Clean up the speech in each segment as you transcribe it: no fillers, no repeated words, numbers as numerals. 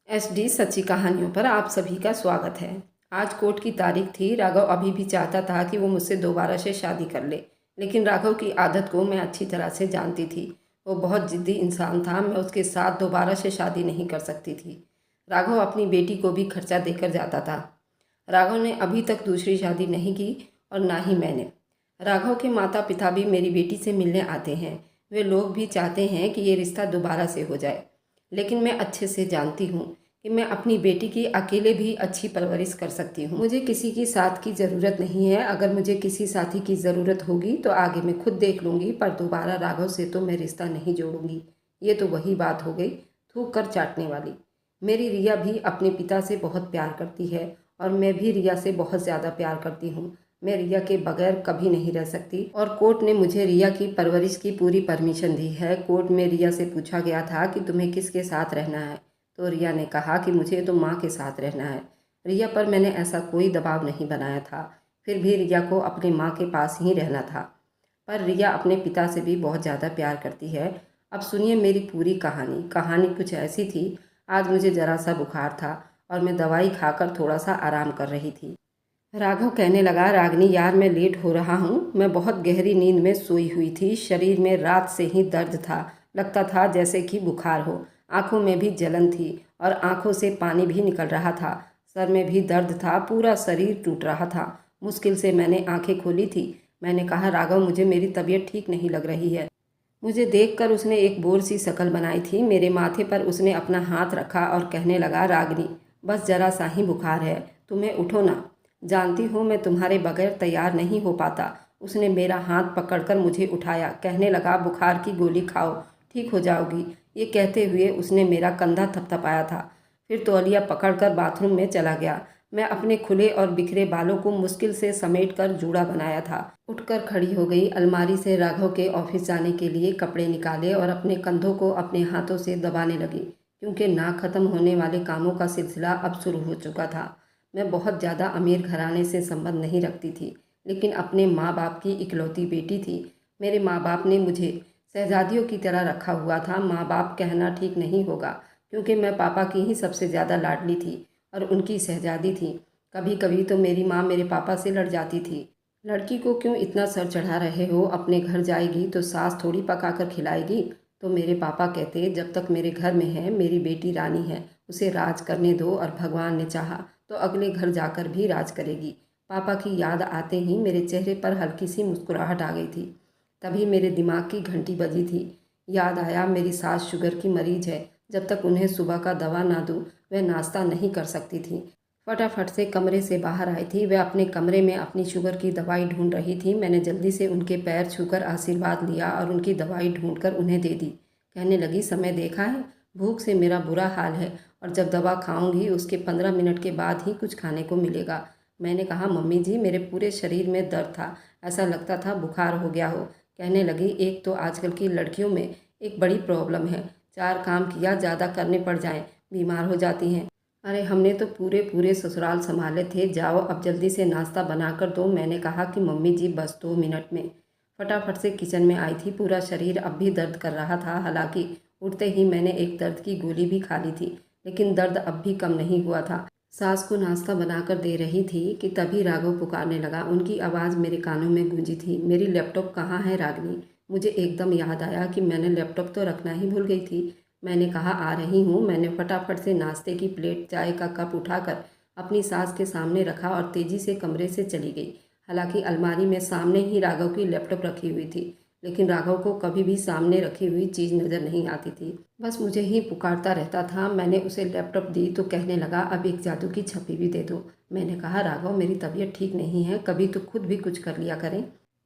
SD सच्ची कहानियों पर आप सभी का स्वागत है। आज कोर्ट की तारीख थी। राघव अभी भी चाहता था कि वो मुझसे दोबारा से शादी कर ले, लेकिन राघव की आदत को मैं अच्छी तरह से जानती थी। वो बहुत जिद्दी इंसान था। मैं उसके साथ दोबारा से शादी नहीं कर सकती थी। राघव अपनी बेटी को भी खर्चा देकर जाता था। राघव ने अभी तक दूसरी शादी नहीं की और ना ही मैंने। राघव के माता पिता भी मेरी बेटी से मिलने आते हैं। वे लोग भी चाहते हैं कि ये रिश्ता दोबारा से हो जाए, लेकिन मैं अच्छे से जानती हूँ कि मैं अपनी बेटी की अकेले भी अच्छी परवरिश कर सकती हूँ। मुझे किसी की साथ की ज़रूरत नहीं है। अगर मुझे किसी साथी की ज़रूरत होगी तो आगे मैं खुद देख लूँगी, पर दोबारा राघव से तो मैं रिश्ता नहीं जोड़ूंगी। ये तो वही बात हो गई, थूक कर चाटने वाली। मेरी रिया भी अपने पिता से बहुत प्यार करती है और मैं भी रिया से बहुत ज़्यादा प्यार करती हूँ। मैं रिया के बगैर कभी नहीं रह सकती और कोर्ट ने मुझे रिया की परवरिश की पूरी परमिशन दी है। कोर्ट में रिया से पूछा गया था कि तुम्हें किसके साथ रहना है, तो रिया ने कहा कि मुझे तो माँ के साथ रहना है। रिया पर मैंने ऐसा कोई दबाव नहीं बनाया था। फिर भी रिया को अपनी माँ के पास ही रहना था। पर रिया अपने पिता से भी बहुत ज़्यादा प्यार करती है। अब सुनिए मेरी पूरी कहानी। कहानी कुछ ऐसी थी। आज मुझे ज़रा सा बुखार था और मैं दवाई खाकर थोड़ा सा आराम कर रही थी। राघव कहने लगा, रागनी यार मैं लेट हो रहा हूँ। मैं बहुत गहरी नींद में सोई हुई थी। शरीर में रात से ही दर्द था। लगता था जैसे कि बुखार हो। आंखों में भी जलन थी और आंखों से पानी भी निकल रहा था। सर में भी दर्द था। पूरा शरीर टूट रहा था। मुश्किल से मैंने आंखें खोली थी। मैंने कहा, राघव मुझे मेरी तबीयत ठीक नहीं लग रही है। मुझे देखकर उसने एक बोर सी शक्ल बनाई थी। मेरे माथे पर उसने अपना हाथ रखा और कहने लगा, रागनी बस जरा सा ही बुखार है, तुम्हें उठो ना। जानती हो मैं तुम्हारे बगैर तैयार नहीं हो पाता। उसने मेरा हाथ पकड़कर मुझे उठाया। कहने लगा, बुखार की गोली खाओ, ठीक हो जाओगी। ये कहते हुए उसने मेरा कंधा थपथपाया था। फिर तौलिया पकड़कर बाथरूम में चला गया। मैं अपने खुले और बिखरे बालों को मुश्किल से समेटकर जूड़ा बनाया था। उठकर खड़ी हो गई। अलमारी से राघव के ऑफिस जाने के लिए कपड़े निकाले और अपने कंधों को अपने हाथों से दबाने लगी, क्योंकि ना खत्म होने वाले कामों का सिलसिला अब शुरू हो चुका था। मैं बहुत ज़्यादा अमीर घराने से संबंध नहीं रखती थी, लेकिन अपने माँ बाप की इकलौती बेटी थी। मेरे माँ बाप ने मुझे शहजादियों की तरह रखा हुआ था। माँ बाप कहना ठीक नहीं होगा, क्योंकि मैं पापा की ही सबसे ज़्यादा लाडली थी और उनकी शहजादी थी। कभी कभी तो मेरी माँ मेरे पापा से लड़ जाती थी। लड़की को क्यों इतना सर चढ़ा रहे हो? अपने घर जाएगी तो सास थोड़ी पका कर खिलाएगी। तो मेरे पापा कहते, जब तक मेरे घर में है मेरी बेटी रानी है, उसे राज करने दो और भगवान ने चाहा तो अगले घर जाकर भी राज करेगी। पापा की याद आते ही मेरे चेहरे पर हल्की सी मुस्कुराहट आ गई थी। तभी मेरे दिमाग की घंटी बजी थी। याद आया, मेरी सास शुगर की मरीज है। जब तक उन्हें सुबह का दवा ना दूँ वह नाश्ता नहीं कर सकती थी। फटाफट से कमरे से बाहर आई थी। वह अपने कमरे में अपनी शुगर की दवाई ढूंढ रही थी। मैंने जल्दी से उनके पैर छूकर आशीर्वाद लिया और उनकी दवाई ढूंढकर उन्हें दे दी। कहने लगी, समय देखा है, भूख से मेरा बुरा हाल है और जब दवा खाऊंगी उसके 15 मिनट के बाद ही कुछ खाने को मिलेगा। मैंने कहा, मम्मी जी मेरे पूरे शरीर में दर्द था, ऐसा लगता था बुखार हो गया हो। कहने लगी, एक तो आजकल की लड़कियों में एक बड़ी प्रॉब्लम है, 4 काम किया ज़्यादा करने पड़ जाएं, बीमार हो जाती हैं। अरे हमने तो पूरे पूरे ससुराल संभाले थे। जाओ अब जल्दी से नाश्ता बना कर दो। मैंने कहा कि मम्मी जी बस 2 मिनट में। फटाफट से किचन में आई थी। पूरा शरीर अब भी दर्द कर रहा था। हालांकि उठते ही मैंने एक दर्द की गोली भी खा ली थी, लेकिन दर्द अब भी कम नहीं हुआ था। सास को नाश्ता बनाकर दे रही थी कि तभी राघव पुकारने लगा। उनकी आवाज़ मेरे कानों में गूंजी थी, मेरी लैपटॉप कहाँ है रागनी? मुझे एकदम याद आया कि मैंने लैपटॉप तो रखना ही भूल गई थी। मैंने कहा, आ रही हूँ। मैंने फटाफट से नाश्ते की प्लेट, चाय का कप उठाकर अपनी सास के सामने रखा और तेज़ी से कमरे से चली गई। हालांकि अलमारी में सामने ही राघव की लैपटॉप रखी हुई थी, लेकिन राघव को कभी भी सामने रखी हुई चीज़ नज़र नहीं आती थी। बस मुझे ही पुकारता रहता था। मैंने उसे लैपटॉप दी तो कहने लगा, अब एक जादू की छप्पी भी दे दो। मैंने कहा, राघव मेरी तबीयत ठीक नहीं है, कभी तो खुद भी कुछ कर लिया करें।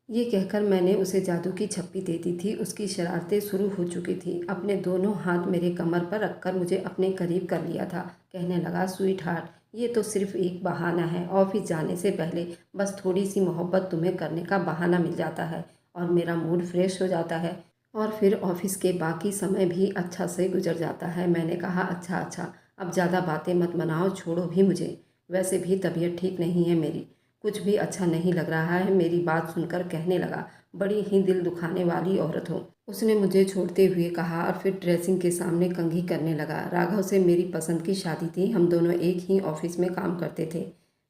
ये कहकर मैंने उसे जादू की छप्पी दे दी थी। उसकी शरारतें शुरू हो चुकी थी। अपने दोनों हाथ मेरे कमर पर रखकर मुझे अपने करीब कर लिया था। कहने लगा, स्वीट हार्ट, ये तो सिर्फ एक बहाना है। ऑफिस जाने से पहले बस थोड़ी सी मोहब्बत तुम्हें करने का बहाना मिल जाता है और मेरा मूड फ्रेश हो जाता है और फिर ऑफिस के बाकी समय भी अच्छा से गुजर जाता है। मैंने कहा, अच्छा अच्छा, अब ज़्यादा बातें मत बनाओ, छोड़ो भी मुझे। वैसे भी तबीयत ठीक नहीं है मेरी, कुछ भी अच्छा नहीं लग रहा है। मेरी बात सुनकर कहने लगा, बड़ी ही दिल दुखाने वाली औरत हो। उसने मुझे छोड़ते हुए कहा और फिर ड्रेसिंग के सामने कंघी करने लगा। राघव से मेरी पसंद की शादी थी। हम दोनों एक ही ऑफिस में काम करते थे।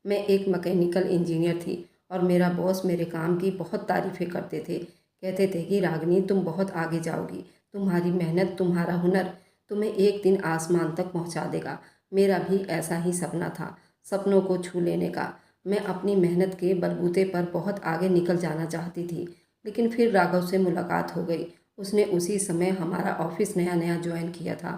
मैं एक मैकेनिकल इंजीनियर थी और मेरा बॉस मेरे काम की बहुत तारीफ़ें करते थे। कहते थे कि रागनी, तुम बहुत आगे जाओगी। तुम्हारी मेहनत, तुम्हारा हुनर तुम्हें एक दिन आसमान तक पहुंचा देगा। मेरा भी ऐसा ही सपना था, सपनों को छू लेने का। मैं अपनी मेहनत के बलबूते पर बहुत आगे निकल जाना चाहती थी। लेकिन फिर राघव से मुलाकात हो गई। उसने उसी समय हमारा ऑफिस नया नया ज्वाइन किया था।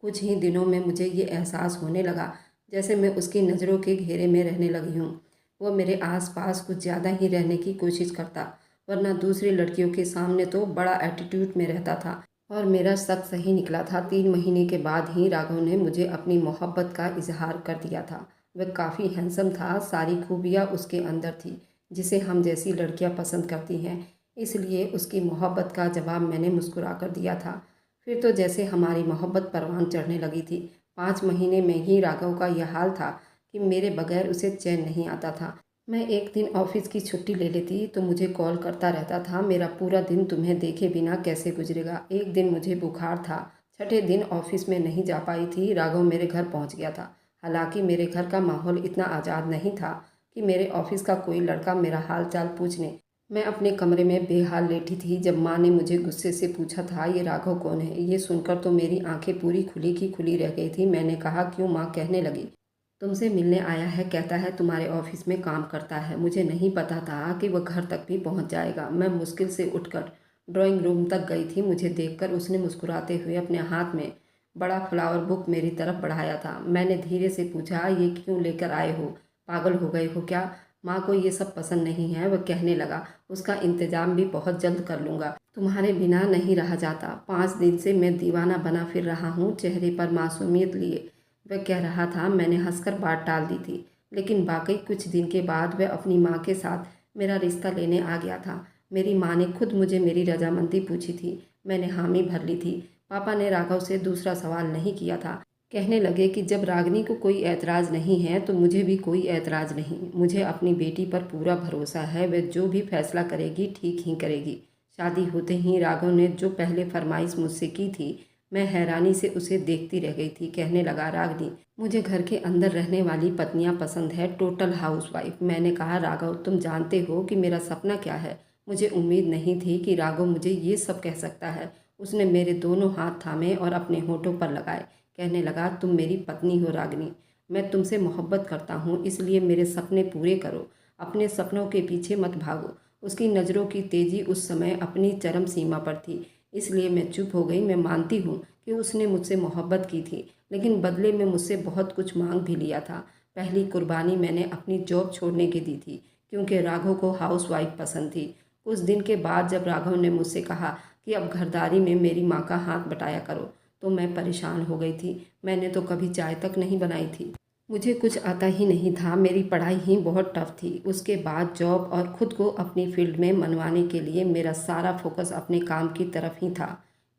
कुछ ही दिनों में मुझे ये एहसास होने लगा जैसे मैं उसकी नज़रों के घेरे में रहने लगी हूँ। वो मेरे आसपास कुछ ज़्यादा ही रहने की कोशिश करता, वरना दूसरी लड़कियों के सामने तो बड़ा एटीट्यूड में रहता था। और मेरा शक सही निकला था। 3 महीने के बाद ही राघव ने मुझे अपनी मोहब्बत का इजहार कर दिया था। वह काफ़ी हैंडसम था, सारी खूबियाँ उसके अंदर थी जिसे हम जैसी लड़कियाँ पसंद करती हैं। इसलिए उसकी मोहब्बत का जवाब मैंने मुस्कुरा कर दिया था। फिर तो जैसे हमारी मोहब्बत परवान चढ़ने लगी थी। 5 महीने में ही राघव का यह हाल था कि मेरे बगैर उसे चैन नहीं आता था। मैं एक दिन ऑफिस की छुट्टी ले लेती तो मुझे कॉल करता रहता था, मेरा पूरा दिन तुम्हें देखे बिना कैसे गुजरेगा। एक दिन मुझे बुखार था, छठे दिन ऑफिस में नहीं जा पाई थी। राघव मेरे घर पहुंच गया था। हालांकि मेरे घर का माहौल इतना आज़ाद नहीं था कि मेरे ऑफिस का कोई लड़का मेरा हाल चाल पूछने। मैं अपने कमरे में बेहाल लेटी थी जब माँ ने मुझे गुस्से से पूछा था, ये राघव कौन है। ये सुनकर तो मेरी आंखें पूरी खुली की खुली रह गई थी। मैंने कहा, क्यों माँ। कहने लगी, तुमसे मिलने आया है, कहता है तुम्हारे ऑफिस में काम करता है। मुझे नहीं पता था कि वह घर तक भी पहुंच जाएगा। मैं मुश्किल से उठकर ड्राइंग रूम तक गई थी। मुझे देखकर उसने मुस्कुराते हुए अपने हाथ में बड़ा फ्लावर बुक मेरी तरफ बढ़ाया था। मैंने धीरे से पूछा, ये क्यों लेकर आए हो, पागल हो गए हो क्या। माँ को ये सब पसंद नहीं है। वह कहने लगा, उसका इंतजाम भी बहुत जल्द कर लूँगा, तुम्हारे बिना नहीं रहा जाता। 5 दिन से मैं दीवाना बना फिर रहा हूँ, चेहरे पर मासूमियत लिए वह कह रहा था। मैंने हंसकर बात टाल दी थी, लेकिन वाकई कुछ दिन के बाद वह अपनी माँ के साथ मेरा रिश्ता लेने आ गया था। मेरी माँ ने खुद मुझे मेरी रजामंदी पूछी थी। मैंने हामी भर ली थी। पापा ने राघव से दूसरा सवाल नहीं किया था। कहने लगे कि जब रागनी को कोई ऐतराज़ नहीं है तो मुझे भी कोई ऐतराज़ नहीं। मुझे अपनी बेटी पर पूरा भरोसा है, वह जो भी फैसला करेगी ठीक ही करेगी। शादी होते ही राघव ने जो पहले फरमाइश मुझसे की थी, मैं हैरानी से उसे देखती रह गई थी। कहने लगा, रागनी, मुझे घर के अंदर रहने वाली पत्नियां पसंद है, टोटल हाउसवाइफ। मैंने कहा, राघव, तुम जानते हो कि मेरा सपना क्या है। मुझे उम्मीद नहीं थी कि राघव मुझे ये सब कह सकता है। उसने मेरे दोनों हाथ थामे और अपने होठों पर लगाए। कहने लगा, तुम मेरी पत्नी हो रागनी, मैं तुमसे मोहब्बत करता हूँ, इसलिए मेरे सपने पूरे करो। अपने सपनों के पीछे मत भागो। उसकी नज़रों की तेज़ी उस समय अपनी चरम सीमा पर थी, इसलिए मैं चुप हो गई। मैं मानती हूँ कि उसने मुझसे मोहब्बत की थी, लेकिन बदले में मुझसे बहुत कुछ मांग भी लिया था। पहली कुर्बानी मैंने अपनी जॉब छोड़ने की दी थी, क्योंकि राघव को हाउसवाइफ पसंद थी। कुछ दिन के बाद जब राघव ने मुझसे कहा कि अब घरदारी में मेरी माँ का हाथ बटाया करो, तो मैं परेशान हो गई थी। मैंने तो कभी चाय तक नहीं बनाई थी। मुझे कुछ आता ही नहीं था। मेरी पढ़ाई ही बहुत टफ थी। उसके बाद जॉब और ख़ुद को अपनी फील्ड में मनवाने के लिए मेरा सारा फोकस अपने काम की तरफ ही था।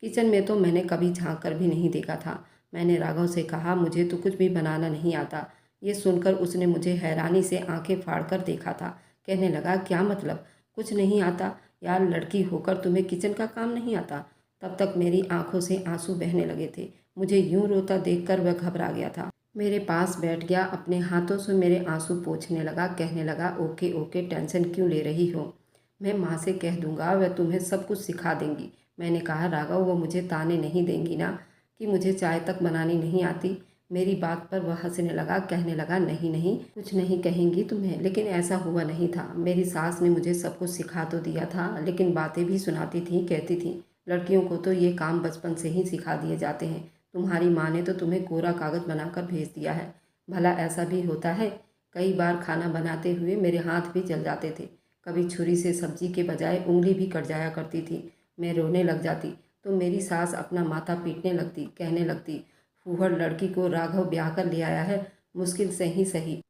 किचन में तो मैंने कभी झांक कर भी नहीं देखा था। मैंने राघव से कहा, मुझे तो कुछ भी बनाना नहीं आता। ये सुनकर उसने मुझे हैरानी से आंखें फाड़ कर देखा था। कहने लगा, क्या मतलब, कुछ नहीं आता। यार, लड़की होकर तुम्हें किचन का काम नहीं आता। तब तक मेरी आंखों से आंसू बहने लगे थे। मुझे यूं रोता देखकर वह घबरा गया था। मेरे पास बैठ गया, अपने हाथों से मेरे आंसू पोंछने लगा। कहने लगा, ओके ओके, टेंशन क्यों ले रही हो, मैं माँ से कह दूंगा, वह तुम्हें सब कुछ सिखा देंगी। मैंने कहा, राघव, वो मुझे ताने नहीं देंगी ना कि मुझे चाय तक बनानी नहीं आती। मेरी बात पर वह हंसने लगा। कहने लगा, नहीं नहीं, कुछ नहीं कहेंगी तुम्हें, लेकिन ऐसा हुआ नहीं था। मेरी सास ने मुझे सब कुछ सिखा तो दिया था, लेकिन बातें भी सुनाती थी। कहती थी, लड़कियों को तो ये काम बचपन से ही सिखा दिए जाते हैं। तुम्हारी माँ ने तो तुम्हें कोरा कागज़ बनाकर भेज दिया है। भला ऐसा भी होता है। कई बार खाना बनाते हुए मेरे हाथ भी जल जाते थे। कभी छुरी से सब्जी के बजाय उंगली भी कट जाया करती थी। मैं रोने लग जाती तो मेरी सास अपना माथा पीटने लगती। कहने लगती, फूहड़ लड़की को राघव ब्याह कर ले आया है, मुश्किल से ही सही,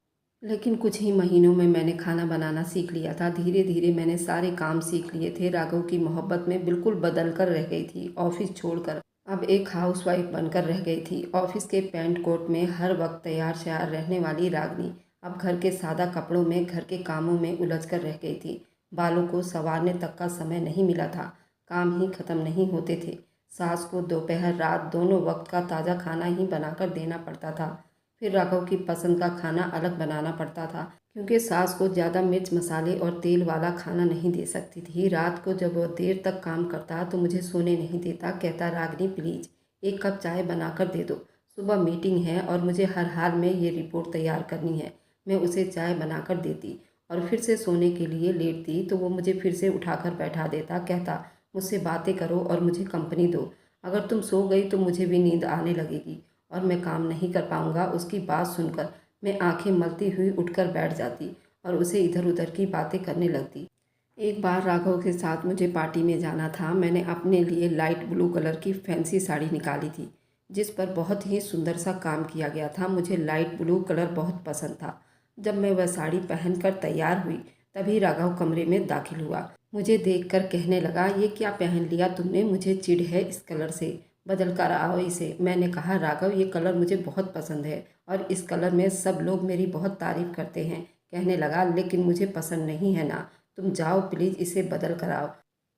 लेकिन कुछ ही महीनों में मैंने खाना बनाना सीख लिया था। धीरे धीरे मैंने सारे काम सीख लिए थे। राघव की मोहब्बत में बिल्कुल बदल कर रह गई थी। ऑफिस छोड़कर अब एक हाउसवाइफ बनकर रह गई थी। ऑफिस के पैंट कोट में हर वक्त तैयार श्यार रहने वाली रागनी अब घर के सादा कपड़ों में घर के कामों में उलझ कर रह गई थी। बालों को संवारने तक का समय नहीं मिला था। काम ही खत्म नहीं होते थे। सास को दोपहर रात दोनों वक्त का ताज़ा खाना ही बनाकर देना पड़ता था। फिर राघव की पसंद का खाना अलग बनाना पड़ता था, क्योंकि सास को ज़्यादा मिर्च मसाले और तेल वाला खाना नहीं दे सकती थी। रात को जब वो देर तक काम करता तो मुझे सोने नहीं देता। कहता, रागिनी प्लीज़ 1 कप चाय बनाकर दे दो, सुबह मीटिंग है और मुझे हर हाल में ये रिपोर्ट तैयार करनी है। मैं उसे चाय बनाकर देती और फिर से सोने के लिए लेटती तो वो मुझे फिर से उठाकर बैठा देता। कहता, मुझसे बातें करो और मुझे कंपनी दो। अगर तुम सो गई तो मुझे भी नींद आने लगेगी और मैं काम नहीं कर पाऊंगा। उसकी बात सुनकर मैं आंखें मलती हुई उठकर बैठ जाती और उसे इधर उधर की बातें करने लगती। एक बार राघव के साथ मुझे पार्टी में जाना था। मैंने अपने लिए लाइट ब्लू कलर की फैंसी साड़ी निकाली थी, जिस पर बहुत ही सुंदर सा काम किया गया था। मुझे लाइट ब्लू कलर बहुत पसंद था। जब मैं वह साड़ी पहनकर तैयार हुई तभी राघव कमरे में दाखिल हुआ। मुझे देखकर कहने लगा, ये क्या पहन लिया तुमने? मुझे चिढ़ है इस कलर से, बदल कर आओ इसे। मैंने कहा, राघव ये कलर मुझे बहुत पसंद है और इस कलर में सब लोग मेरी बहुत तारीफ करते हैं। कहने लगा, लेकिन मुझे पसंद नहीं है ना, तुम जाओ प्लीज़ इसे बदल कर आओ।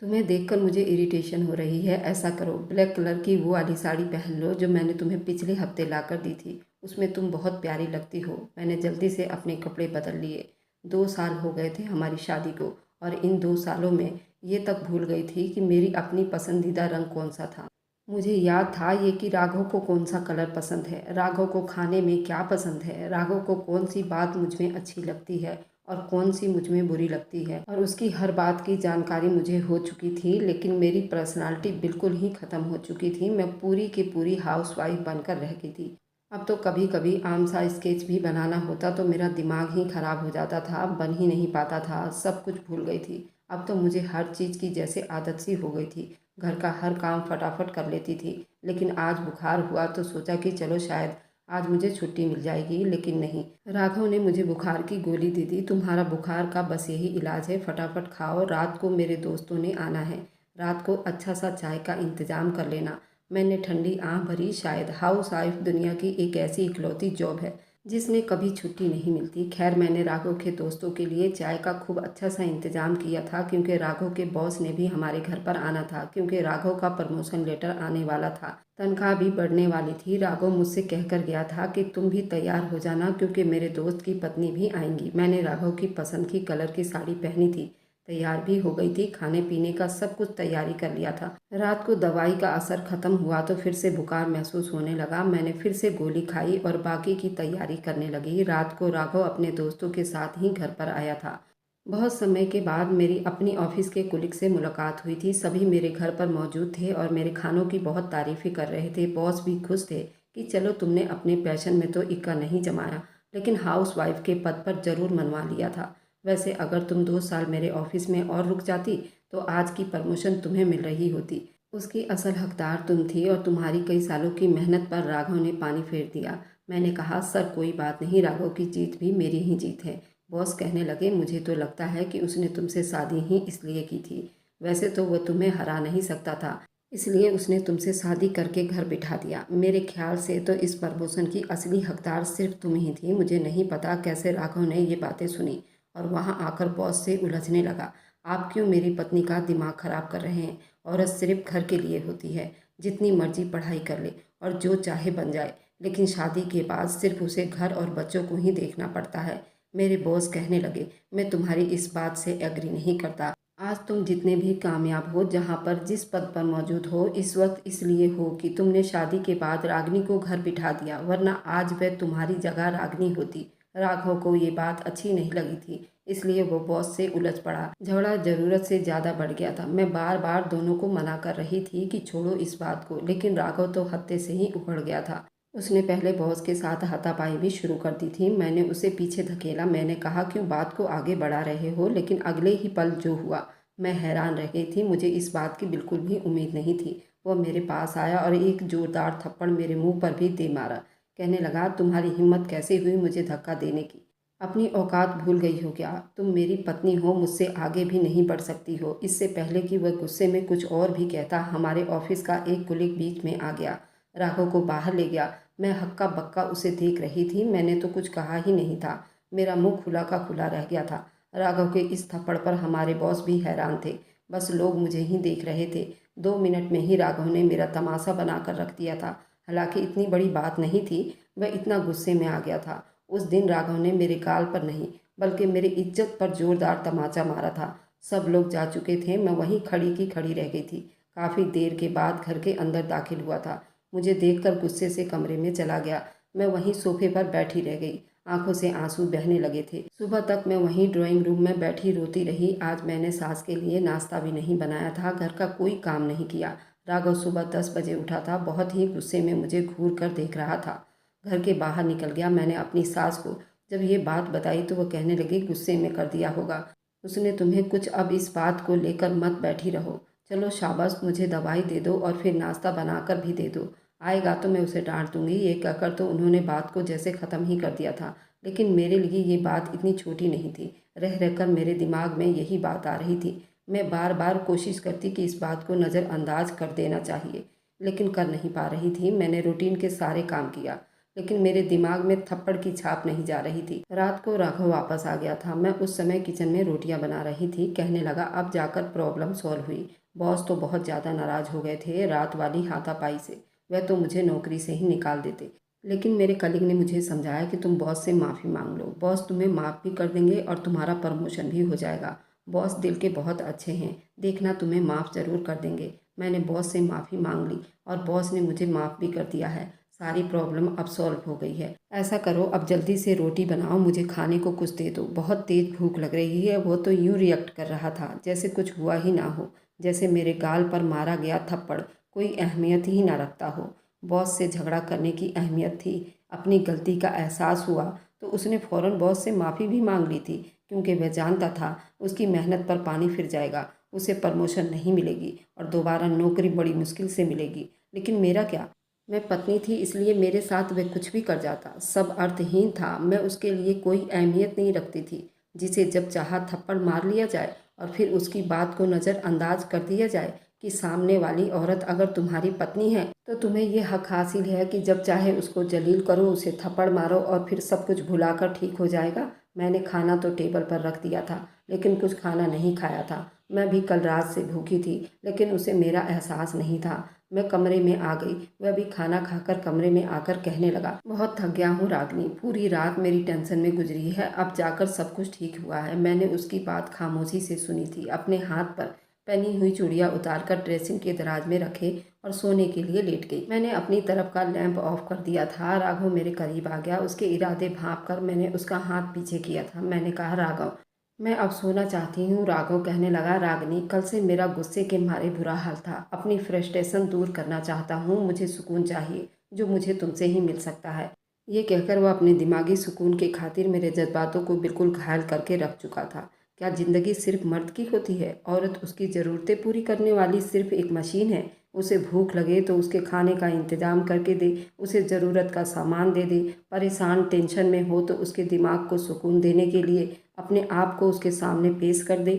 तुम्हें देखकर मुझे इरिटेशन हो रही है। ऐसा करो, ब्लैक कलर की वो वाली साड़ी पहन लो जो मैंने तुम्हें पिछले हफ्ते ला कर दी थी, उसमें तुम बहुत प्यारी लगती हो। मैंने जल्दी से अपने कपड़े बदल लिए। 2 साल हो गए थे हमारी शादी को और इन 2 सालों में ये तक भूल गई थी कि मेरी अपनी पसंदीदा रंग कौन सा था। मुझे याद था ये कि राघव को कौन सा कलर पसंद है, राघव को खाने में क्या पसंद है, राघव को कौन सी बात मुझ में अच्छी लगती है और कौन सी मुझ में बुरी लगती है, और उसकी हर बात की जानकारी मुझे हो चुकी थी। लेकिन मेरी पर्सनालिटी बिल्कुल ही ख़त्म हो चुकी थी। मैं पूरी की पूरी हाउसवाइफ बनकर रह गई थी। अब तो कभी कभी आम सा स्केच भी बनाना होता तो मेरा दिमाग ही ख़राब हो जाता था, बन ही नहीं पाता था, सब कुछ भूल गई थी। अब तो मुझे हर चीज़ की जैसे आदत सी हो गई थी। घर का हर काम फटाफट कर लेती थी। लेकिन आज बुखार हुआ तो सोचा कि चलो शायद आज मुझे छुट्टी मिल जाएगी, लेकिन नहीं। राघव ने मुझे बुखार की गोली दे दी। तुम्हारा बुखार का बस यही इलाज है, फटाफट खाओ, रात को मेरे दोस्तों ने आना है, रात को अच्छा सा चाय का इंतज़ाम कर लेना। मैंने ठंडी आँख भरी। शायद हाउस वाइफ दुनिया की एक ऐसी इकलौती जॉब है जिसमें कभी छुट्टी नहीं मिलती। खैर, मैंने राघव के दोस्तों के लिए चाय का खूब अच्छा सा इंतज़ाम किया था, क्योंकि राघव के बॉस ने भी हमारे घर पर आना था, क्योंकि राघव का प्रमोशन लेटर आने वाला था, तनख्वाह भी बढ़ने वाली थी। राघव मुझसे कहकर गया था कि तुम भी तैयार हो जाना, क्योंकि मेरे दोस्त की पत्नी भी आएंगी। मैंने राघव की पसंद की कलर की साड़ी पहनी थी, तैयार भी हो गई थी, खाने पीने का सब कुछ तैयारी कर लिया था। रात को दवाई का असर खत्म हुआ तो फिर से बुखार महसूस होने लगा। मैंने फिर से गोली खाई और बाकी की तैयारी करने लगी। रात को राघव अपने दोस्तों के साथ ही घर पर आया था। बहुत समय के बाद मेरी अपनी ऑफिस के कुलीग से मुलाकात हुई थी। सभी मेरे घर पर मौजूद थे और मेरे खानों की बहुत तारीफ़ें कर रहे थे। बॉस भी खुश थे कि चलो तुमने अपने पैशन में तो इक्का नहीं जमाया, लेकिन हाउस वाइफ के पद पर ज़रूर मनवा लिया था। वैसे अगर तुम 2 साल मेरे ऑफिस में और रुक जाती तो आज की प्रमोशन तुम्हें मिल रही होती। उसकी असल हकदार तुम थी और तुम्हारी कई सालों की मेहनत पर राघव ने पानी फेर दिया। मैंने कहा, सर कोई बात नहीं, राघव की जीत भी मेरी ही जीत है। बॉस कहने लगे, मुझे तो लगता है कि उसने तुमसे शादी ही इसलिए की थी। वैसे तो वह तुम्हें हरा नहीं सकता था, इसलिए उसने तुमसे शादी करके घर बिठा दिया। मेरे ख्याल से तो इस प्रमोशन की असली हकदार सिर्फ तुम ही थी। मुझे नहीं पता कैसे राघव ने ये बातें सुनी और वहाँ आकर बॉस से उलझने लगा। आप क्यों मेरी पत्नी का दिमाग खराब कर रहे हैं? औरत सिर्फ घर के लिए होती है, जितनी मर्जी पढ़ाई कर ले और जो चाहे बन जाए, लेकिन शादी के बाद सिर्फ उसे घर और बच्चों को ही देखना पड़ता है। मेरे बॉस कहने लगे, मैं तुम्हारी इस बात से एग्री नहीं करता। आज तुम जितने भी कामयाब हो, जहाँ पर जिस पद पर मौजूद हो, इस वक्त इसलिए हो कि तुमने शादी के बाद रागनी को घर बिठा दिया, वरना आज वह तुम्हारी जगह रागनी होती। राघव को ये बात अच्छी नहीं लगी थी, इसलिए वो बॉस से उलझ पड़ा। झगड़ा ज़रूरत से ज़्यादा बढ़ गया था। मैं बार बार दोनों को मना कर रही थी कि छोड़ो इस बात को, लेकिन राघव तो हत्थे से ही उखड़ गया था। उसने पहले बॉस के साथ हाथापाई भी शुरू कर दी थी। मैंने उसे पीछे धकेला। मैंने कहा, क्यों बात को आगे बढ़ा रहे हो? लेकिन अगले ही पल जो हुआ, मैं हैरान रह गई थी। मुझे इस बात की बिल्कुल भी उम्मीद नहीं थी। वह मेरे पास आया और एक जोरदार थप्पड़ मेरे मुंह पर भी दे मारा। कहने लगा, तुम्हारी हिम्मत कैसे हुई मुझे धक्का देने की? अपनी औकात भूल गई हो क्या? तुम मेरी पत्नी हो, मुझसे आगे भी नहीं बढ़ सकती हो। इससे पहले कि वह गुस्से में कुछ और भी कहता, हमारे ऑफिस का एक कुलीग बीच में आ गया, राघव को बाहर ले गया। मैं हक्का बक्का उसे देख रही थी। मैंने तो कुछ कहा ही नहीं था। मेरा मुंह खुला का खुला रह गया था। राघव के इस थप्पड़ पर हमारे बॉस भी हैरान थे। बस लोग मुझे ही देख रहे थे। 2 मिनट में ही राघव ने मेरा तमाशा बना कर रख दिया था। हालांकि इतनी बड़ी बात नहीं थी, वह इतना गुस्से में आ गया था। उस दिन राघव ने मेरे गाल पर नहीं बल्कि मेरी इज्जत पर जोरदार तमाचा मारा था। सब लोग जा चुके थे, मैं वहीं खड़ी की खड़ी रह गई थी। काफ़ी देर के बाद घर के अंदर दाखिल हुआ था। मुझे देखकर गुस्से से कमरे में चला गया। मैं वहीं सोफे पर बैठी रह गई। आंखों से आंसू बहने लगे थे। सुबह तक मैं वहीं ड्राइंग रूम में बैठी रोती रही। आज मैंने सास के लिए नाश्ता भी नहीं बनाया था, घर का कोई काम नहीं किया। राघव सुबह 10 बजे उठा था, बहुत ही गुस्से में मुझे घूर कर देख रहा था। घर के बाहर निकल गया। मैंने अपनी सास को जब ये बात बताई तो वह कहने लगी, गुस्से में कर दिया होगा उसने तुम्हें कुछ, अब इस बात को लेकर मत बैठी रहो। चलो शाबाश, मुझे दवाई दे दो और फिर नाश्ता बनाकर भी दे दो। आएगा तो मैं उसे डांट दूंगी। ये कहकर तो उन्होंने बात को जैसे ख़त्म ही कर दिया था। लेकिन मेरे लिए ये बात इतनी छोटी नहीं थी। रह रहकर मेरे दिमाग में यही बात आ रही थी। मैं बार बार कोशिश करती कि इस बात को नज़रअंदाज कर देना चाहिए, लेकिन कर नहीं पा रही थी। मैंने रूटीन के सारे काम किया, लेकिन मेरे दिमाग में थप्पड़ की छाप नहीं जा रही थी। रात को राघव वापस आ गया था। मैं उस समय किचन में रोटियां बना रही थी। कहने लगा, अब जाकर प्रॉब्लम सॉल्व हुई। बॉस तो बहुत ज़्यादा नाराज़ हो गए थे रात वाली हाथापाई से। वह तो मुझे नौकरी से ही निकाल देते, लेकिन मेरे कलीग ने मुझे समझाया कि तुम बॉस से माफ़ी मांग लो। बॉस तुम्हें माफ़ भी कर देंगे और तुम्हारा प्रमोशन भी हो जाएगा। बॉस दिल के बहुत अच्छे हैं, देखना तुम्हें माफ़ ज़रूर कर देंगे। मैंने बॉस से माफ़ी मांग ली और बॉस ने मुझे माफ़ भी कर दिया है। सारी प्रॉब्लम अब सॉल्व हो गई है। ऐसा करो, अब जल्दी से रोटी बनाओ, मुझे खाने को कुछ दे दो। बहुत तेज भूख लग रही है। वो तो यूं रिएक्ट कर रहा था जैसे कुछ हुआ ही ना हो, जैसे मेरे गाल पर मारा गया थप्पड़ कोई अहमियत ही ना रखता हो। बॉस से झगड़ा करने की अहमियत थी। अपनी गलती का एहसास हुआ तो उसने फ़ौरन बॉस से माफ़ी भी मांग ली थी, क्योंकि वह जानता था उसकी मेहनत पर पानी फिर जाएगा। उसे प्रमोशन नहीं मिलेगी और दोबारा नौकरी बड़ी मुश्किल से मिलेगी। लेकिन मेरा क्या, मैं पत्नी थी, इसलिए मेरे साथ वह कुछ भी कर जाता। सब अर्थहीन था। मैं उसके लिए कोई अहमियत नहीं रखती थी, जिसे जब चाहा थप्पड़ मार लिया जाए और फिर उसकी बात को नज़रअंदाज कर दिया जाए कि सामने वाली औरत अगर तुम्हारी पत्नी है तो तुम्हें यह हक हासिल है कि जब चाहे उसको जलील करो, उसे थप्पड़ मारो और फिर सब कुछ भुलाकर ठीक हो जाएगा। मैंने खाना तो टेबल पर रख दिया था, लेकिन कुछ खाना नहीं खाया था। मैं भी कल रात से भूखी थी, लेकिन उसे मेरा एहसास नहीं था। मैं कमरे में आ गई। वह भी खाना खाकर कमरे में आकर कहने लगा, बहुत थक गया हूँ रागनी, पूरी रात मेरी टेंशन में गुजरी है। अब जाकर सब कुछ ठीक हुआ है। मैंने उसकी बात खामोशी से सुनी थी। अपने हाथ पर पहनी हुई चूड़ियाँ उतारकर ड्रेसिंग के दराज में रखे और सोने के लिए लेट गई। मैंने अपनी तरफ का लैंप ऑफ कर दिया था। राघव मेरे करीब आ गया। उसके इरादे भांप कर मैंने उसका हाथ पीछे किया था। मैंने कहा, राघव, मैं अब सोना चाहती हूँ। राघव कहने लगा, रागनी, कल से मेरा गुस्से के मारे बुरा हाल था। अपनी फ्रस्ट्रेशन दूर करना चाहता हूँ। मुझे सुकून चाहिए, जो मुझे तुमसे ही मिल सकता है। ये कहकर वह अपने दिमागी सुकून के खातिर मेरे जज्बातों को बिल्कुल घायल करके रख चुका था। क्या ज़िंदगी सिर्फ मर्द की होती है? औरत उसकी ज़रूरतें पूरी करने वाली सिर्फ एक मशीन है? उसे भूख लगे तो उसके खाने का इंतज़ाम करके दे, उसे ज़रूरत का सामान दे दे। परेशान टेंशन में हो तो उसके दिमाग को सुकून देने के लिए अपने आप को उसके सामने पेश कर दे।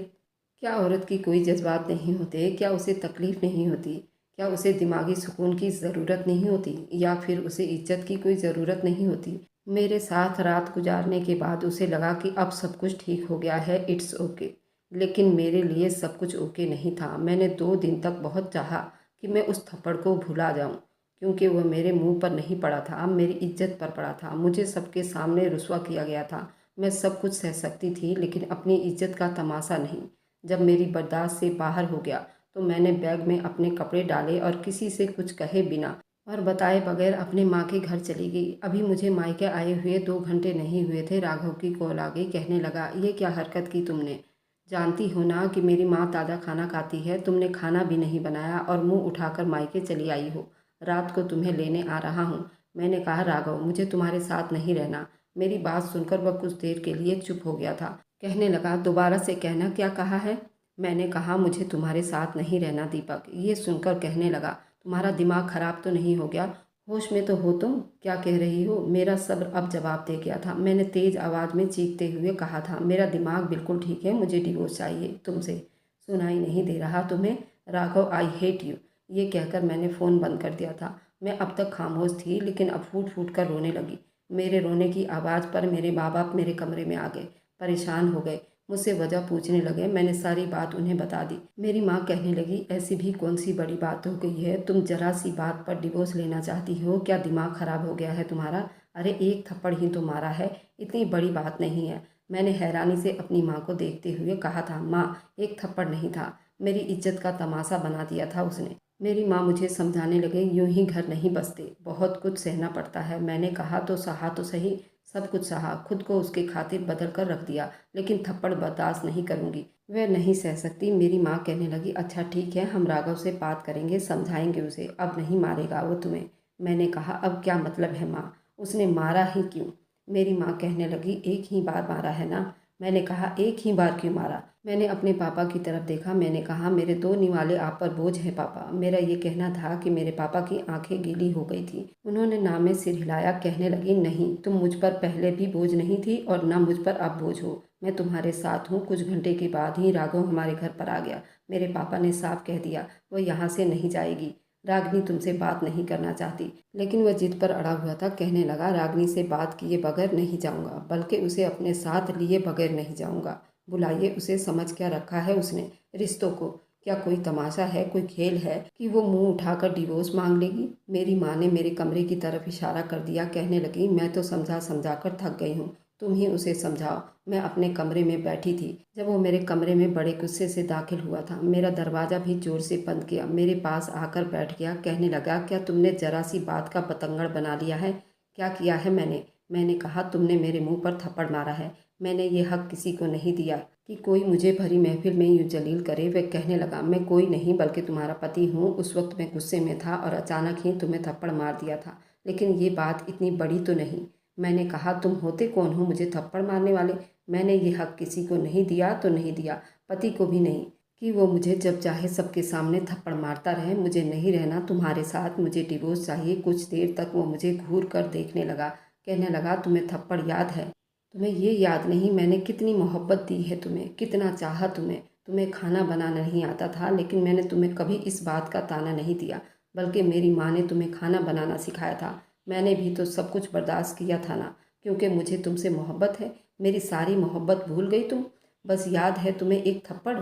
क्या औरत की कोई जज्बात नहीं होते? क्या उसे तकलीफ़ नहीं होती? क्या उसे दिमागी सुकून की ज़रूरत नहीं होती, या फिर उसे इज्जत की कोई ज़रूरत नहीं होती? मेरे साथ रात गुजारने के बाद उसे लगा कि अब सब कुछ ठीक हो गया है, इट्स ओके। लेकिन मेरे लिए सब कुछ ओके नहीं था। मैंने 2 दिन तक बहुत चाहा कि मैं उस थप्पड़ को भुला जाऊं, क्योंकि वह मेरे मुंह पर नहीं पड़ा था, अब मेरी इज्जत पर पड़ा था। मुझे सबके सामने रुस्वा किया गया था। मैं सब कुछ सह सकती थी, लेकिन अपनी इज्जत का तमाशा नहीं। जब मेरी बर्दाश्त से बाहर हो गया तो मैंने बैग में अपने कपड़े डाले और किसी से कुछ कहे बिना और बताए बगैर अपने माँ के घर चली गई। अभी मुझे मायके आए हुए 2 घंटे नहीं हुए थे, राघव की कॉल आ गई। कहने लगा, ये क्या हरकत की तुमने? जानती हो ना कि मेरी माँ ताज़ा खाना खाती है। तुमने खाना भी नहीं बनाया और मुंह उठाकर मायके चली आई हो। रात को तुम्हें लेने आ रहा हूँ। मैंने कहा, राघव, मुझे तुम्हारे साथ नहीं रहना। मेरी बात सुनकर वह कुछ देर के लिए चुप हो गया था। कहने लगा, दोबारा से कहना, क्या कहा है? मैंने कहा, मुझे तुम्हारे साथ नहीं रहना दीपक। ये सुनकर कहने लगा, तुम्हारा दिमाग खराब तो नहीं हो गया? होश में तो हो तुम? क्या कह रही हो? मेरा सब्र अब जवाब दे गया था। मैंने तेज आवाज़ में चीखते हुए कहा था, मेरा दिमाग बिल्कुल ठीक है, मुझे डिवोर्स चाहिए तुमसे। सुनाई नहीं दे रहा तुम्हें? Raghav, I hate you. ये कहकर मैंने फ़ोन बंद कर दिया था। मैं अब तक खामोश थी, लेकिन अब फूट फूट कर रोने लगी। मेरे रोने की आवाज़ पर मेरे माँ बाप मेरे कमरे में आ गए। परेशान हो गए। मुझसे वजह पूछने लगे। मैंने सारी बात उन्हें बता दी। मेरी माँ कहने लगी, ऐसी भी कौन सी बड़ी बात हो गई है, तुम जरा सी बात पर डिवोर्स लेना चाहती हो, क्या दिमाग खराब हो गया है तुम्हारा? अरे एक थप्पड़ ही तो मारा है, इतनी बड़ी बात नहीं है। मैंने हैरानी से अपनी माँ को देखते हुए कहा था, माँ एक थप्पड़ नहीं था, मेरी इज्जत का तमाशा बना दिया था उसने। मेरी माँ मुझे समझाने लगे, यूं ही घर नहीं बसते, बहुत कुछ सहना पड़ता है। मैंने कहा, तो सहा तो सही। सब कुछ सहा, खुद को उसके खातिर बदल कर रख दिया, लेकिन थप्पड़ बर्दाश्त नहीं करूंगी, वह नहीं सह सकती। मेरी माँ कहने लगी, अच्छा ठीक है, हम राघव से बात करेंगे, समझाएंगे उसे, अब नहीं मारेगा वो तुम्हें। मैंने कहा, अब क्या मतलब है माँ, उसने मारा ही क्यों? मेरी माँ कहने लगी, एक ही बार मारा है ना। मैंने कहा, एक ही बार क्यों मारा? मैंने अपने पापा की तरफ देखा। मैंने कहा, मेरे दो निवाले आप पर बोझ हैं पापा। मेरा ये कहना था कि मेरे पापा की आंखें गीली हो गई थी। उन्होंने नाम में सिर हिलाया। कहने लगी, नहीं, तुम मुझ पर पहले भी बोझ नहीं थी और ना मुझ पर अब बोझ हो। मैं तुम्हारे साथ हूँ। कुछ घंटे के बाद ही राघव हमारे घर पर आ गया। मेरे पापा ने साफ कह दिया, वो यहाँ से नहीं जाएगी। रागनी तुमसे बात नहीं करना चाहती। लेकिन वह जिद पर अड़ा हुआ था। कहने लगा, रागनी से बात किए बगैर नहीं जाऊँगा, बल्कि उसे अपने साथ लिए बगैर नहीं जाऊँगा। बुलाइए उसे, समझ क्या रखा है उसने रिश्तों को? क्या कोई तमाशा है, कोई खेल है कि वो मुंह उठाकर डिवोर्स मांग लेगी? मेरी माँ ने मेरे कमरे की तरफ इशारा कर दिया। कहने लगी, मैं तो समझा समझा कर थक गई हूँ, तुम ही उसे समझाओ। मैं अपने कमरे में बैठी थी जब वो मेरे कमरे में बड़े गुस्से से दाखिल हुआ था। मेरा दरवाज़ा भी जोर से बंद किया, मेरे पास आकर बैठ गया। कहने लगा, क्या तुमने जरा सी बात का बतंगड़ बना लिया है? क्या किया है मैंने कहा, तुमने मेरे मुंह पर थप्पड़ मारा है। मैंने ये हक किसी को नहीं दिया कि कोई मुझे भरी महफिल में यूँ जलील करे। वह कहने लगा, मैं कोई नहीं बल्कि तुम्हारा पति हूँ। उस वक्त मैं गुस्से में था और अचानक ही तुम्हें थप्पड़ मार दिया था, लेकिन ये बात इतनी बड़ी तो नहीं। मैंने कहा, तुम होते कौन हो मुझे थप्पड़ मारने वाले? मैंने ये हक किसी को नहीं दिया तो नहीं दिया, पति को भी नहीं, कि वो मुझे जब चाहे सबके सामने थप्पड़ मारता रहे। मुझे नहीं रहना तुम्हारे साथ, मुझे डिवोर्स चाहिए। कुछ देर तक वो मुझे घूर कर देखने लगा। कहने लगा, तुम्हें थप्पड़ याद है? तुम्हें ये याद नहीं मैंने कितनी मोहब्बत दी है तुम्हें, कितना चाहा तुम्हें। तुम्हें खाना बनाना नहीं आता था, लेकिन मैंने तुम्हें कभी इस बात का ताना नहीं दिया, बल्कि मेरी माँ ने तुम्हें खाना बनाना सिखाया था। मैंने भी तो सब कुछ बर्दाश्त किया था ना, क्योंकि मुझे तुमसे मोहब्बत है। मेरी सारी मोहब्बत भूल गई तुम? बस याद है तुम्हें एक थप्पड़।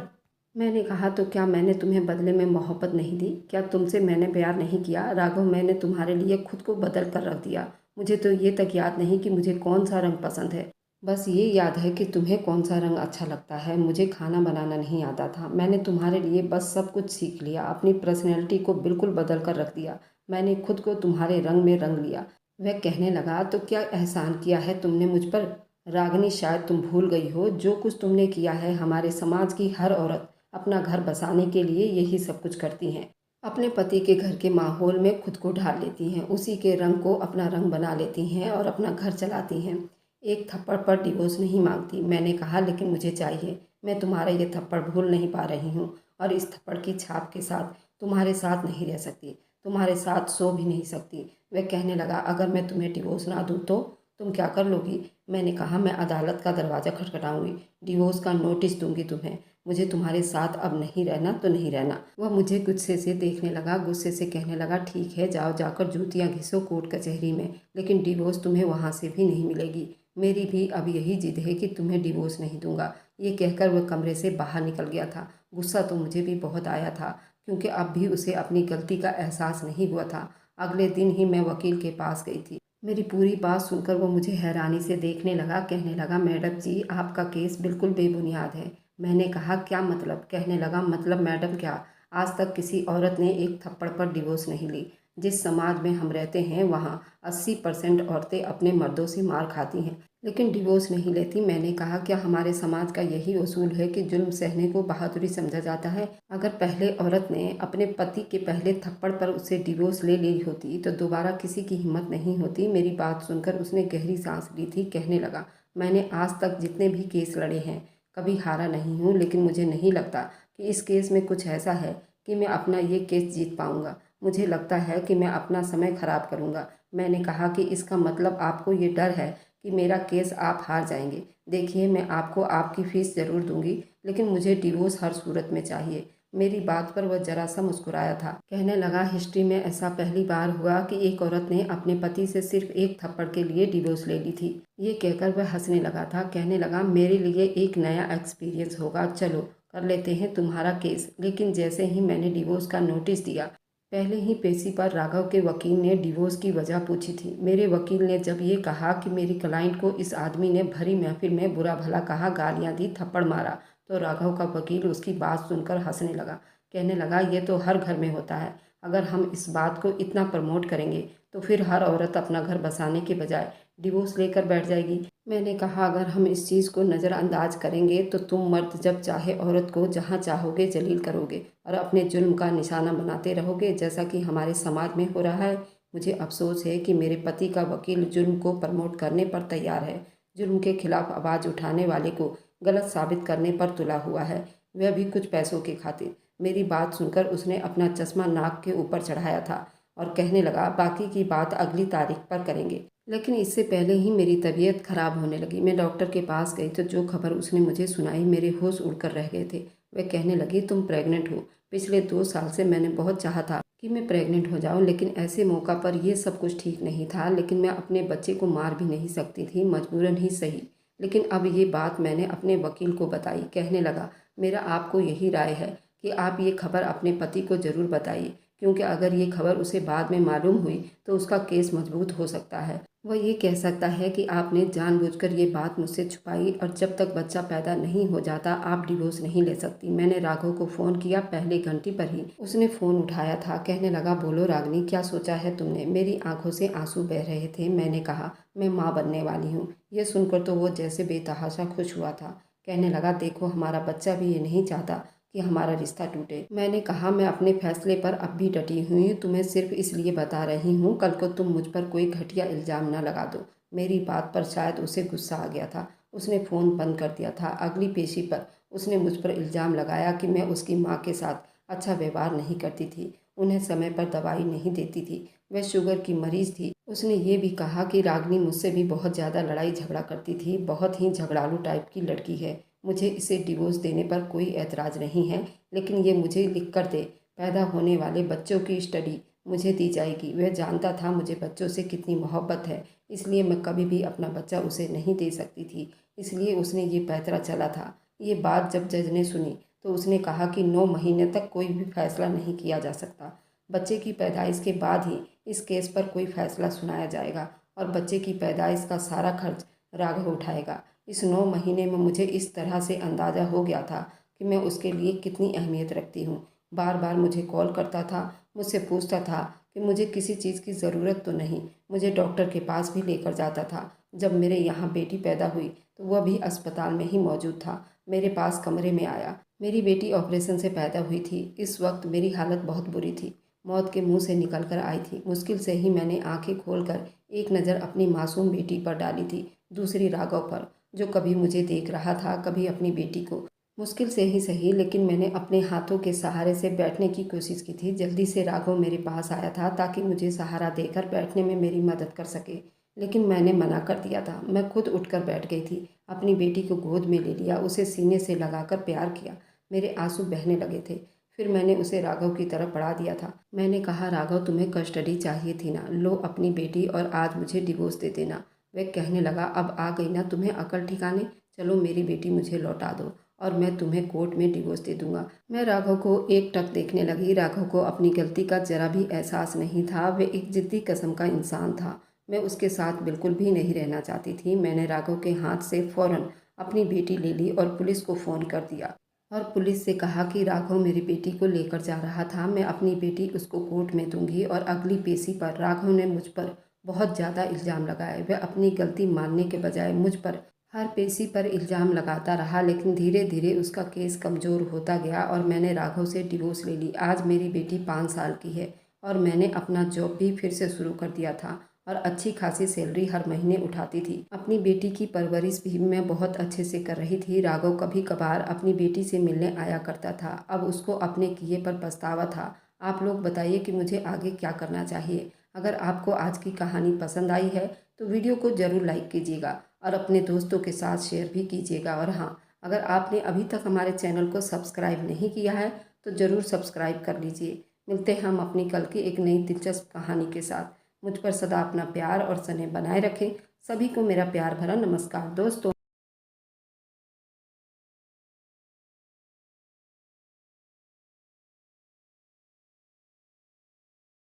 मैंने कहा, तो क्या मैंने तुम्हें बदले में मोहब्बत नहीं दी? क्या तुमसे मैंने प्यार नहीं किया? राघव, मैंने तुम्हारे लिए खुद को बदल कर रख दिया। मुझे तो ये तक याद नहीं कि मुझे कौन सा रंग पसंद है। बस ये याद है कि तुम्हें कौन सा रंग अच्छा लगता है। मुझे खाना बनाना नहीं आता था। मैंने तुम्हारे लिए बस सब कुछ सीख लिया, अपनी पर्सनैलिटी को बिल्कुल बदल कर रख दिया। मैंने खुद को तुम्हारे रंग में रंग लिया। वह कहने लगा, तो क्या एहसान किया है तुमने मुझ पर? रागनी, शायद तुम भूल गई हो, जो कुछ तुमने किया है। हमारे समाज की हर औरत अपना घर बसाने के लिए यही सब कुछ करती हैं। अपने पति के घर के माहौल में खुद को ढाल लेती हैं, उसी के रंग को अपना रंग बना लेती हैं और अपना घर चलाती हैं। एक थप्पड़ पर डिवोर्स नहीं मांगती। मैंने कहा, लेकिन मुझे चाहिए। मैं तुम्हारा ये थप्पड़ भूल नहीं पा रही हूँ और इस थप्पड़ की छाप के साथ तुम्हारे साथ नहीं रह सकती, तुम्हारे साथ सो भी नहीं सकती। वह कहने लगा, अगर मैं तुम्हें डिवोर्स ना दूँ तो तुम क्या कर लोगी? मैंने कहा, मैं अदालत का दरवाज़ा खटखटाऊंगी, डिवोर्स का नोटिस दूंगी तुम्हें। मुझे तुम्हारे साथ अब नहीं रहना तो नहीं रहना। वह मुझे गुस्से से देखने लगा। गुस्से से कहने लगा, ठीक है, जाओ, जाकर जूतियाँ घिसो कोर्ट कचहरी में, लेकिन डिवोर्स तुम्हें वहाँ से भी नहीं मिलेगी। मेरी भी अब यही जिद है कि तुम्हें डिवोर्स नहीं दूंगा। ये कहकर वह कमरे से बाहर निकल गया था। गुस्सा तो मुझे भी बहुत आया था, क्योंकि अब भी उसे अपनी गलती का एहसास नहीं हुआ था। अगले दिन ही मैं वकील के पास गई थी। मेरी पूरी बात सुनकर वो मुझे हैरानी से देखने लगा। कहने लगा, मैडम जी, आपका केस बिल्कुल बेबुनियाद है। मैंने कहा, क्या मतलब? कहने लगा, मतलब मैडम क्या? आज तक किसी औरत ने एक थप्पड़ पर डिवोर्स नहीं ली। जिस समाज में हम रहते हैं वहाँ 80% औरतें अपने मर्दों से मार खाती हैं, लेकिन डिवोर्स नहीं लेती। मैंने कहा, क्या हमारे समाज का यही उसूल है कि जुल्म सहने को बहादुरी समझा जाता है? अगर पहले औरत ने अपने पति के पहले थप्पड़ पर उससे डिवोर्स ले ली होती तो दोबारा किसी की हिम्मत नहीं होती। मेरी बात सुनकर उसने गहरी सांस ली थी। कहने लगा, मैंने आज तक जितने भी केस लड़े हैं कभी हारा नहीं हूँ, लेकिन मुझे नहीं लगता कि इस केस में कुछ ऐसा है कि मैं अपना ये केस जीत पाऊँगा। मुझे लगता है कि मैं अपना समय खराब करूँगा। मैंने कहा कि इसका मतलब आपको ये डर है कि मेरा केस आप हार जाएंगे। देखिए, मैं आपको आपकी फ़ीस ज़रूर दूंगी, लेकिन मुझे डिवोर्स हर सूरत में चाहिए। मेरी बात पर वह जरा सा मुस्कुराया था। कहने लगा, हिस्ट्री में ऐसा पहली बार हुआ कि एक औरत ने अपने पति से सिर्फ एक थप्पड़ के लिए डिवोर्स ले ली थी। ये कहकर वह हंसने लगा था। कहने लगा, मेरे लिए एक नया एक्सपीरियंस होगा, चलो कर लेते हैं तुम्हारा केस। लेकिन जैसे ही मैंने डिवोर्स का नोटिस दिया, पहले ही पेशी पर राघव के वकील ने डिवोर्स की वजह पूछी थी। मेरे वकील ने जब ये कहा कि मेरी क्लाइंट को इस आदमी ने भरी महफिल में बुरा भला कहा, गालियां दी, थप्पड़ मारा, तो राघव का वकील उसकी बात सुनकर हंसने लगा। कहने लगा, ये तो हर घर में होता है। अगर हम इस बात को इतना प्रमोट करेंगे तो फिर हर औरत अपना घर बसाने के बजाय डिवोर्स लेकर बैठ जाएगी। मैंने कहा, अगर हम इस चीज़ को नज़रअंदाज करेंगे तो तुम मर्द जब चाहे औरत को जहाँ चाहोगे जलील करोगे और अपने जुल्म का निशाना बनाते रहोगे, जैसा कि हमारे समाज में हो रहा है। मुझे अफसोस है कि मेरे पति का वकील जुल्म को प्रमोट करने पर तैयार है, जुल्म के खिलाफ आवाज़ उठाने वाले को गलत साबित करने पर तुला हुआ है, वह भी कुछ पैसों की खातिर। मेरी बात सुनकर उसने अपना चश्मा नाक के ऊपर चढ़ाया था और कहने लगा, बाकी की बात अगली तारीख पर करेंगे। लेकिन इससे पहले ही मेरी तबीयत खराब होने लगी। मैं डॉक्टर के पास गई तो जो खबर उसने मुझे सुनाई, मेरे होश उड़कर रह गए थे। वह कहने लगी, तुम प्रेग्नेंट हो। पिछले 2 साल से मैंने बहुत चाहा था कि मैं प्रेग्नेंट हो जाऊं, लेकिन ऐसे मौका पर यह सब कुछ ठीक नहीं था। लेकिन मैं अपने बच्चे को मार भी नहीं सकती थी, मजबूरन ही सही। लेकिन अब ये बात मैंने अपने वकील को बताई। कहने लगा, मेरा आपको यही राय है कि आप ये खबर अपने पति को ज़रूर बताइए, क्योंकि अगर ये खबर उसे बाद में मालूम हुई तो उसका केस मजबूत हो सकता है। वह ये कह सकता है कि आपने जानबूझकर ये बात मुझसे छुपाई और जब तक बच्चा पैदा नहीं हो जाता आप डिवोर्स नहीं ले सकती। मैंने राघव को फ़ोन किया, पहले घंटी पर ही उसने फ़ोन उठाया था। कहने लगा, बोलो रागनी, क्या सोचा है तुमने? मेरी आंखों से आंसू बह रहे थे। मैंने कहा, मैं माँ बनने वाली हूँ। ये सुनकर तो वो जैसे बेतहाशा खुश हुआ था। कहने लगा, देखो हमारा बच्चा भी ये नहीं चाहता कि हमारा रिश्ता टूटे। मैंने कहा, मैं अपने फैसले पर अब भी डटी हुई हूँ, तुम्हें सिर्फ इसलिए बता रही हूँ, कल को तुम मुझ पर कोई घटिया इल्ज़ाम न लगा दो। मेरी बात पर शायद उसे गुस्सा आ गया था। उसने फ़ोन बंद कर दिया था। अगली पेशी पर उसने मुझ पर इल्ज़ाम लगाया कि मैं उसकी माँ के साथ अच्छा व्यवहार नहीं करती थी, उन्हें समय पर दवाई नहीं देती थी, वह शुगर की मरीज़ थी। उसने ये भी कहा कि रागनी मुझसे भी बहुत ज़्यादा लड़ाई झगड़ा करती थी, बहुत ही झगड़ालू टाइप की लड़की है। मुझे इसे डिवोर्स देने पर कोई ऐतराज़ नहीं है, लेकिन ये मुझे लिख कर दे। पैदा होने वाले बच्चों की स्टडी मुझे दी जाएगी। वह जानता था मुझे बच्चों से कितनी मोहब्बत है, इसलिए मैं कभी भी अपना बच्चा उसे नहीं दे सकती थी, इसलिए उसने ये पैतरा चला था। ये बात जब जज ने सुनी तो उसने कहा कि 9 महीने तक कोई भी फैसला नहीं किया जा सकता। बच्चे की पैदाइश के बाद ही इस केस पर कोई फैसला सुनाया जाएगा और बच्चे की पैदाइश का सारा खर्च राघव उठाएगा। इस 9 महीने में मुझे इस तरह से अंदाज़ा हो गया था कि मैं उसके लिए कितनी अहमियत रखती हूँ। बार बार मुझे कॉल करता था, मुझसे पूछता था कि मुझे किसी चीज़ की ज़रूरत तो नहीं, मुझे डॉक्टर के पास भी लेकर जाता था। जब मेरे यहाँ बेटी पैदा हुई तो वह भी अस्पताल में ही मौजूद था, मेरे पास कमरे में आया। मेरी बेटी ऑपरेशन से पैदा हुई थी। इस वक्त मेरी हालत बहुत बुरी थी, मौत के मुंह से निकल कर आई थी। मुश्किल से ही मैंने आंखें खोलकर एक नज़र अपनी मासूम बेटी पर डाली थी, दूसरी राघव पर, जो कभी मुझे देख रहा था, कभी अपनी बेटी को। मुश्किल से ही सही, लेकिन मैंने अपने हाथों के सहारे से बैठने की कोशिश की थी। जल्दी से राघव मेरे पास आया था ताकि मुझे सहारा देकर बैठने में मेरी मदद कर सके, लेकिन मैंने मना कर दिया था। मैं खुद उठकर बैठ गई थी, अपनी बेटी को गोद में ले लिया, उसे सीने से लगाकर प्यार किया। मेरे आंसू बहने लगे थे। फिर मैंने उसे राघव की तरफ बढ़ा दिया था। मैंने कहा, राघव तुम्हें कस्टडी चाहिए थी ना, लो अपनी बेटी और आज मुझे डिवोर्स दे देना। वह कहने लगा, अब आ गई ना तुम्हें अकल ठिकाने, चलो मेरी बेटी मुझे लौटा दो और मैं तुम्हें कोर्ट में डिवोर्स दे दूंगा। मैं राघव को एक टक देखने लगी। राघव को अपनी गलती का जरा भी एहसास नहीं था। वह एक जिद्दी किस्म का इंसान था। मैं उसके साथ बिल्कुल भी नहीं रहना चाहती थी। मैंने राघव के हाथ से फ़ौरन अपनी बेटी ले ली और पुलिस को फ़ोन कर दिया और पुलिस से कहा कि राघव मेरी बेटी को लेकर जा रहा था, मैं अपनी बेटी उसको कोर्ट में दूंगी। और अगली पेशी पर राघव ने मुझ पर बहुत ज़्यादा इल्ज़ाम लगाए। वह अपनी गलती मानने के बजाय मुझ पर हर पेशी पर इल्ज़ाम लगाता रहा, लेकिन धीरे धीरे उसका केस कमज़ोर होता गया और मैंने राघव से डिवोर्स ले ली। आज मेरी बेटी 5 साल की है और मैंने अपना जॉब भी फिर से शुरू कर दिया था और अच्छी खासी सैलरी हर महीने उठाती थी। अपनी बेटी की परवरिश भी मैं बहुत अच्छे से कर रही थी। राघव कभी कभार अपनी बेटी से मिलने आया करता था। अब उसको अपने किए पर पछतावा था। आप लोग बताइए कि मुझे आगे क्या करना चाहिए। अगर आपको आज की कहानी पसंद आई है तो वीडियो को ज़रूर लाइक कीजिएगा और अपने दोस्तों के साथ शेयर भी कीजिएगा। और हाँ, अगर आपने अभी तक हमारे चैनल को सब्सक्राइब नहीं किया है तो ज़रूर सब्सक्राइब कर लीजिए। मिलते हैं हम अपनी कल की एक नई दिलचस्प कहानी के साथ। मुझ पर सदा अपना प्यार और स्नेह बनाए रखें। सभी को मेरा प्यार भरा नमस्कार दोस्तों।